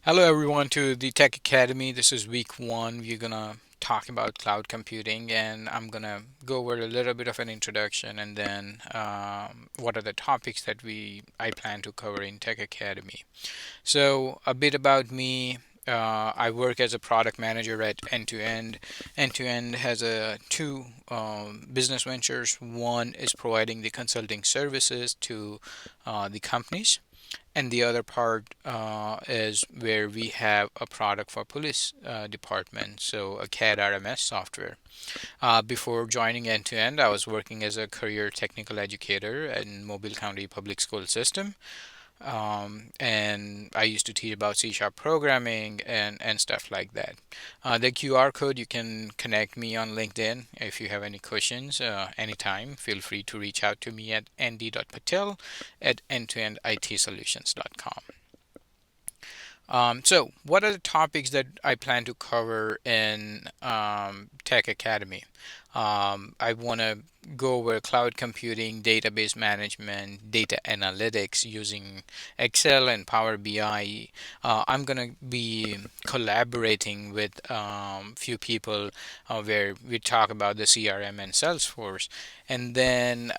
Hello everyone to the Tech Academy. This is week one. We're gonna talk about cloud computing, and I'm gonna go over a little bit of an introduction, and then what are the topics that I plan to cover in Tech Academy. So a bit about me. I work as a product manager at End to End. End to End has two business ventures. One is providing the consulting services to the companies, and the other part is where we have a product for police department, so a CAD RMS software. Before joining End to End, I was working as a career technical educator in Mobile County Public School System, and I used to teach about C sharp programming and stuff like that. The QR code, you can connect me on LinkedIn if you have any questions anytime. Feel free to reach out to me at nd.patel at endtoenditsolutions.com. So, what are the topics that I plan to cover in Tech Academy? I want to go over cloud computing, database management, data analytics using Excel and Power BI. I'm going to be collaborating with few people where we talk about the CRM and Salesforce. And then,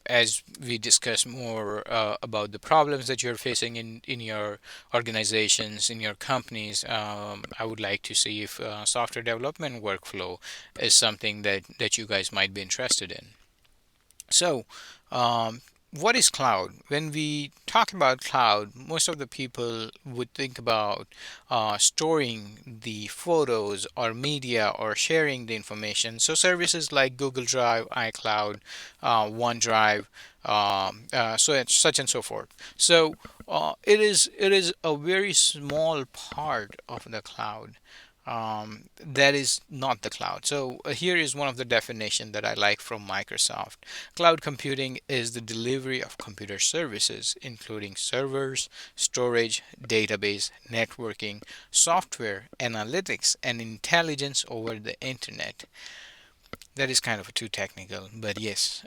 as we discuss more about the problems that you're facing in your organizations, in your companies, I would like to see if software development workflow is something that you guys might be interested in. So, um, what is cloud? When we talk about cloud, most of the people would think about storing the photos or media or sharing the information. So, services like Google Drive, iCloud, OneDrive, so it's such and so forth. So, it is a very small part of the cloud that is not the cloud. So here is one of the definition that I like from Microsoft. Cloud computing is the delivery of computer services, including servers, storage, database, networking, software, analytics, and intelligence over the internet. That is kind of too technical, but yes,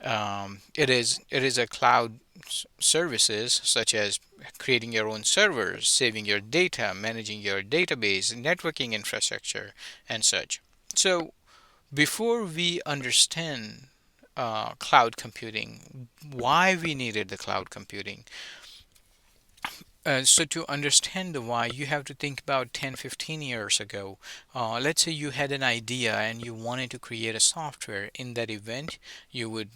it is a cloud services such as creating your own servers, saving your data, managing your database, networking infrastructure, and such. So before we understand cloud computing, why we needed the cloud computing, so to understand the why, you have to think about 10, 15 years ago. Let's say you had an idea and you wanted to create a software. In that event, you would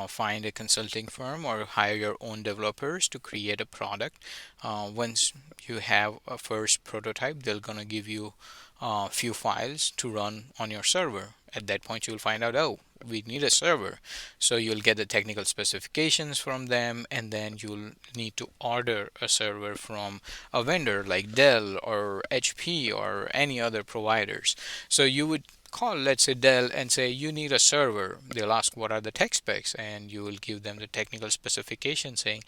find a consulting firm or hire your own developers to create a product. Once you have a first prototype, they're gonna give you a few files to run on your server. At that point, you'll find out, oh, we need a server. So you'll get the technical specifications from them, and then you'll need to order a server from a vendor like Dell or HP or any other providers. So you would call, let's say, Dell and say you need a server. They'll ask what are the tech specs, and you will give them the technical specification saying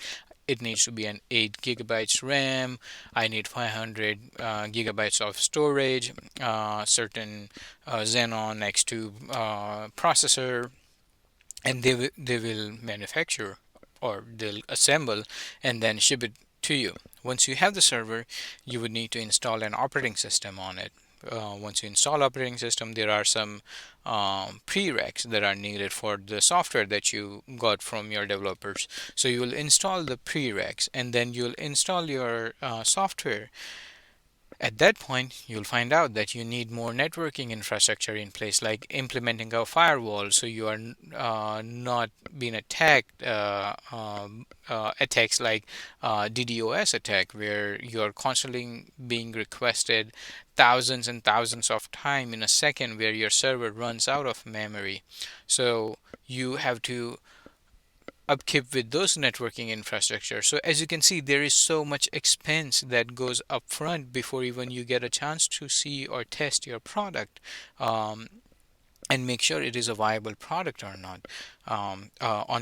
it needs to be an 8 gigabytes RAM. I need 500 gigabytes of storage, certain Xenon X2 processor, and they will manufacture or they'll assemble and then ship it to you. Once you have the server, you would need to install an operating system on it. Once you install operating system, there are some prereqs that are needed for the software that you got from your developers. So you will install the prereqs and then you'll install your software. At that point, you'll find out that you need more networking infrastructure in place, like implementing a firewall, so you are not being attacked. Attacks like DDoS attack, where you are constantly being requested thousands and thousands of time in a second, where your server runs out of memory. So you have to upkeep with those networking infrastructure. So as you can see, there is so much expense that goes up front before even you get a chance to see or test your product. And make sure it is a viable product or not. On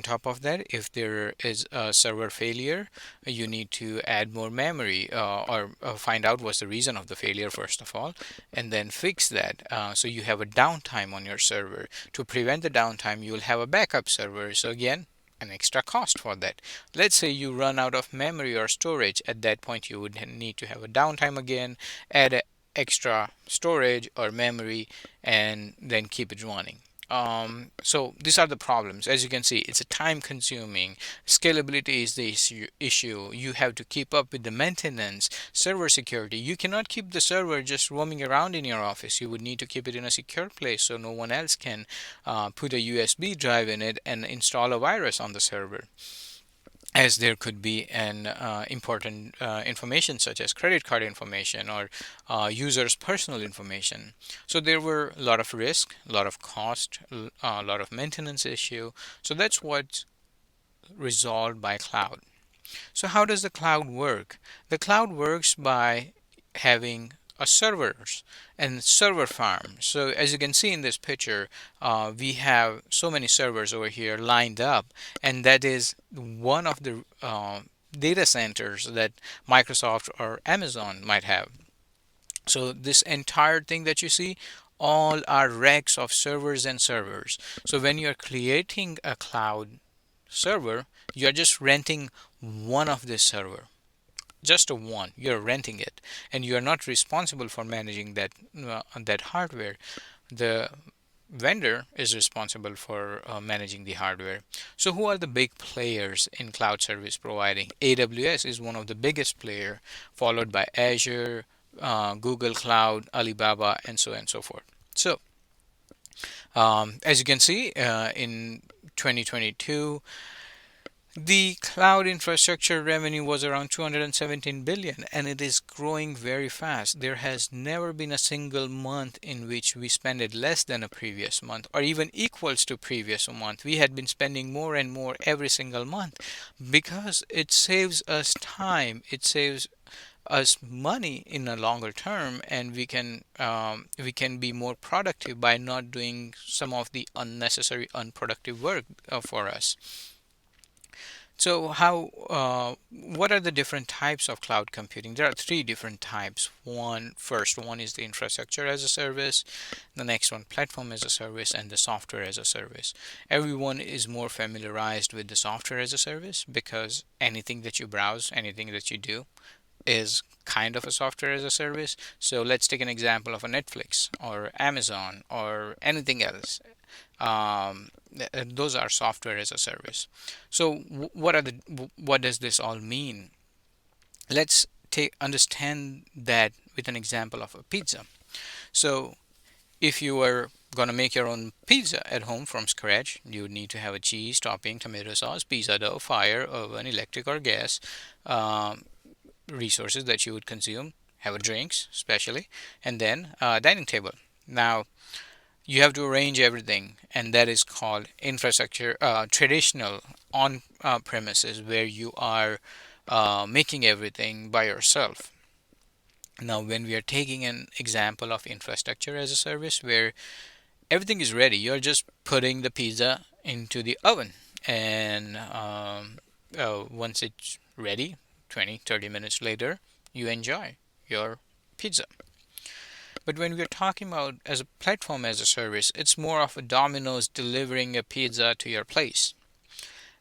top of that, if there is a server failure, you need to add more memory or find out what's the reason of the failure first of all, and then fix that. So you have a downtime on your server. To prevent the downtime, you will have a backup server. So again, an extra cost for that. Let's say you run out of memory or storage. At that point, you would need to have a downtime again, add extra storage or memory, and then keep it running. So these are the problems. As you can see, it's a time consuming. Scalability is the issue. You have to keep up with the maintenance, server security. You cannot keep the server just roaming around in your office. You would need to keep it in a secure place so no one else can put a USB drive in it and install a virus on the server, as there could be an important information such as credit card information or users' personal information. So there were a lot of risk, a lot of cost, a lot of maintenance issue. So that's what's resolved by cloud. So how does the cloud work? The cloud works by having a servers and server farm. So as you can see in this picture, we have so many servers over here lined up, and that is one of the data centers that Microsoft or Amazon might have. So this entire thing that you see, all are racks of servers and servers. So when you're creating a cloud server, you're just renting one of this server, just a one. You're renting it, and you're not responsible for managing that hardware. The vendor is responsible for managing the hardware. So who are the big players in cloud service providing? AWS is one of the biggest player, followed by Azure, Google Cloud, Alibaba, and so on and so forth. So as you can see, in 2022, the cloud infrastructure revenue was around 217 billion, and it is growing very fast. There has never been a single month in which we spend it less than a previous month or even equals to previous month. We had been spending more and more every single month because it saves us time. It saves us money in a longer term, and we can be more productive by not doing some of the unnecessary unproductive work for us. So what are the different types of cloud computing? There are three different types. First one is the infrastructure as a service, the next one platform as a service, and the software as a service. Everyone is more familiarized with the software as a service because anything that you browse, anything that you do is kind of a software as a service. So let's take an example of a Netflix or Amazon or anything else. Those are software as a service. So what does this all mean? Let's take understand that with an example of a pizza. So if you were going to make your own pizza at home from scratch, you would need to have a cheese, topping, tomato sauce, pizza dough, fire, oven, electric or gas, um, resources that you would consume, have a drinks, especially, and then a dining table. Now, you have to arrange everything, and that is called infrastructure, traditional on premises, where you are making everything by yourself. Now, when we are taking an example of infrastructure as a service where everything is ready, you're just putting the pizza into the oven, and once it's ready, 20-30 minutes later, you enjoy your pizza. But when we're talking about as a platform as a service, it's more of a Domino's delivering a pizza to your place.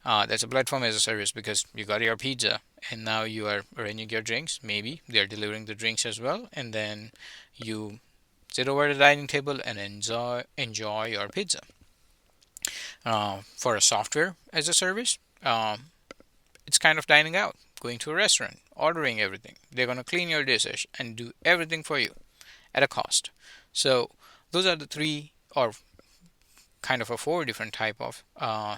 That's a platform as a service because you got your pizza and now you are arranging your drinks. Maybe they're delivering the drinks as well, and then you sit over the dining table and enjoy your pizza. For a software as a service, it's kind of dining out, going to a restaurant, ordering everything. They're going to clean your dishes and do everything for you at a cost. So those are the three or kind of a four different type of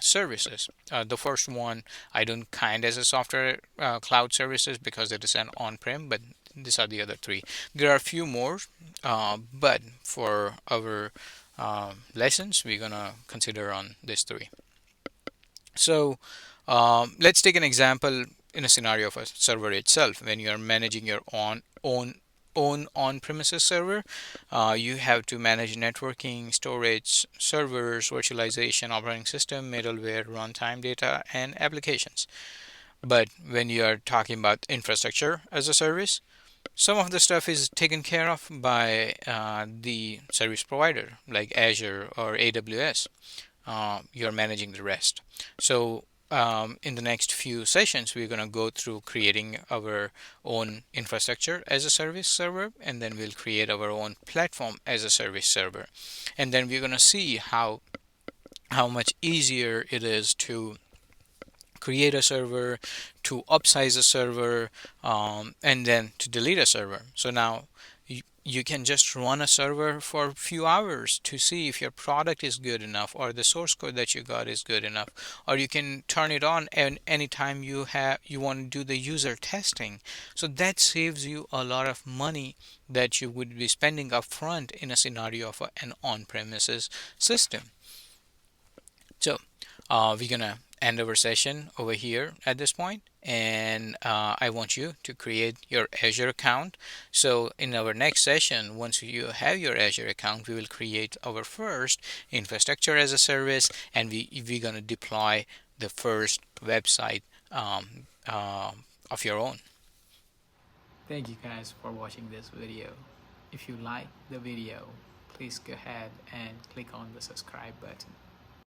services. The first one I don't kind as a software cloud services because it is an on-prem, but these are the other three. There are a few more, but for our lessons, we're gonna consider on these three. So let's take an example in a scenario of a server itself. When you are managing your own on-premises server, you have to manage networking, storage, servers, virtualization, operating system, middleware, runtime data, and applications. But when you are talking about infrastructure as a service, some of the stuff is taken care of by the service provider like Azure or AWS. You're managing the rest. So in the next few sessions, we're going to go through creating our own infrastructure as a service server, and then we'll create our own platform as a service server. And then we're going to see how much easier it is to create a server, to upsize a server, and then to delete a server. So now you can just run a server for a few hours to see if your product is good enough or the source code that you got is good enough, or you can turn it on and anytime you want to do the user testing. So that saves you a lot of money that you would be spending upfront in a scenario of an on-premises system. So we're gonna end our session over here at this point, and I want you to create your Azure account. So in our next session, once you have your Azure account, we will create our first infrastructure as a service, and we're gonna deploy the first website of your own. Thank you guys for watching this video. If you like the video, please go ahead and click on the subscribe button.